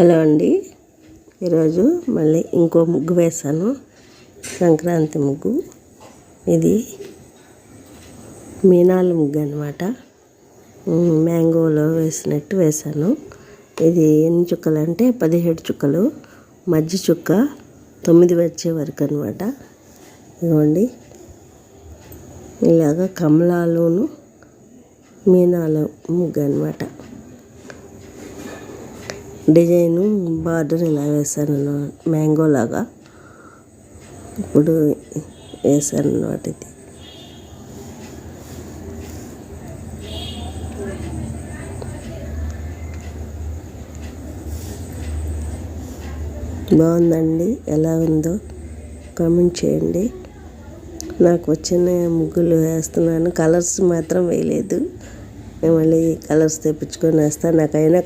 Hello అండి. ఈరోజు మళ్ళీ ఇంకో ముగ్గు వేశాను, సంక్రాంతి ముగ్గు. ఇది మీనాల ముగ్గు అనమాట. మ్యాంగోలో వేసినట్టు వేశాను. ఇది ఎన్ని చుక్కలు అంటే 17 చుక్కలు, మధ్య చుక్క 9 వచ్చే వరకు అనమాట. ఇదిగోండి, ఇలాగా కమలాలును మీనాల ముగ్గు అనమాట. డిజైను బార్డర్ ఇలా వేసాను మ్యాంగో లాగా. ఇప్పుడు వేసాను అన్నమాట. ఇది బాగుందండి, ఎలా ఉందో కామెంట్ చేయండి. నాకు వచ్చిన ముగ్గులు వేస్తున్నాను, కలర్స్ మాత్రం వేయలేదు. నేను మళ్ళీ కలర్స్ తెప్పించుకొని వేస్తాను. నాకైనా